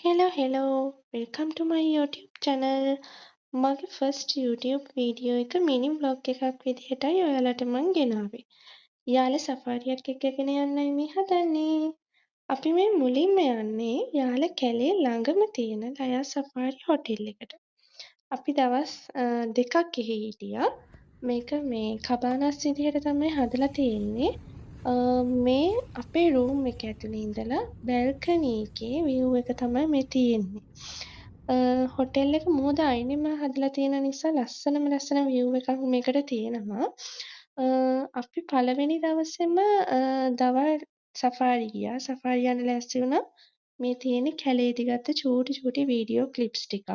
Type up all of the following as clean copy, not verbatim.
hello. Welcome to my YouTube channel. මගේ first YouTube video එක මිනි vlog එකක් විදිහටයි ඔයාලට මං ගෙනාවේ. යාල සෆාරියක් එක්කගෙන යන්නයි මේ හදන්නේ. අපි මේ මුලින්ම යන්නේ යාල කැලේ ළඟම තියෙන ලයා සෆාරි හොටෙල් එකට. අපි දවස් දෙකක් එහි හිටියා. මේක මේ කබානස් විදිහට තමයි හදලා තියෙන්නේ. මේ අපේ රූම් එක ඇතුලේ ඉඳලා බැල්කනි එකේ view එක තමයි මේ තියෙන්නේ. හොටෙල් එක මුහුද අයිනෙම හදලා තියෙන නිසා ලස්සන view එකක් මේකට තියෙනවා. අපි පළවෙනි දවසේම දවල් සෆාරි ගියා. සෆාරි යන්න ලෑස්ති වුණා. මේ තියෙන්නේ කැලේදී ගත්ත චූටි වීඩියෝ ක්ලිප්ස් ටිකක්.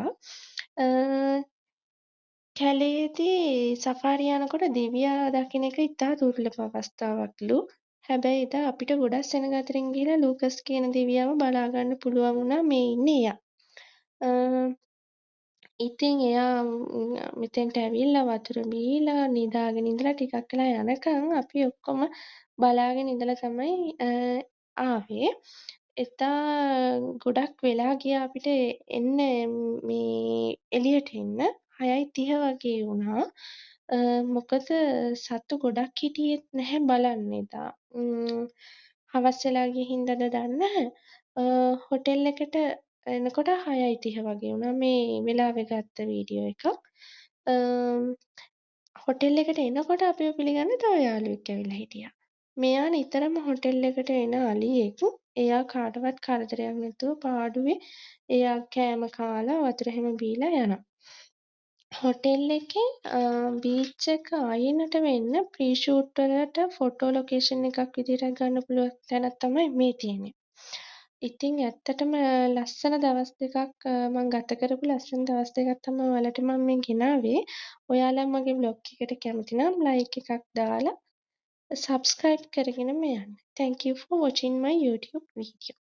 කැලේදී සෆාරි යනකොට දෙවියා දකින්න එක ඉතා දුර්ලභ අවස්ථාවක්ලු. හැබැයි එදා අපිට ගොඩක් සෙනග අතරින් ගිහලා ලූකස් කියන දෙවියව බලා ගන්න පුළුවන් වුණා මේ ඉන්නේ එයා. ඉතින් එයා මෙතෙන්ට ඇවිල්ලා වතුර බීලා නිදාගෙන ඉඳලා ටිකක් වෙලා යනකම් අපි ඔක්කොම බලාගෙන ඉඳලා තමයි ආවේ. එදා ගොඩක් වෙලා ගියා අපිට එන්න මේ එළියට එන්න 6:30 වගේ වුණා. මොකද සත්තු ගොඩක් හිටියෙත් නැහැ බලන්න එදා. හවස් වෙලා ගිය හින්දාද දන්නේ නැහැ. හොටෙල් එකට එනකොට 6:30 වගේ වුණා මේ වෙලාවේ ගත්ත වීඩියෝ එකක්. හොටෙල් එකට එනකොට අපිව පිළිගන්න තව යාළුවෙක් ඇවිල්ලා හිටියා. මෙයා නිතරම හොටෙල් එකට එන අලියෙක්. එයා කාටවත් කරදරයක් නැතුව පාඩුවේ එයා කෑම කාලා වතුර හැම බීලා යනවා. හොටෙල් එකේ බීච් එක අයිනට වෙන්න ප්‍රී ෂූට් වලට ෆොටෝ ලොකේෂන් එකක් විදිහට ගන්න පුළුවන් තැනක් තමයි මේ තියෙන්නේ. ඉතින් ඇත්තටම ලස්සන දවස් දෙකක් මම ගත කරපු ලස්සන දවස් දෙකක් තමයි ඔයාලට මම මේ ගෙනාවේ. ඔයාලා මගේ vlog එකට කැමති නම් like එකක් දාලා subscribe කරගෙනම යන්න. Thank you for watching my YouTube video.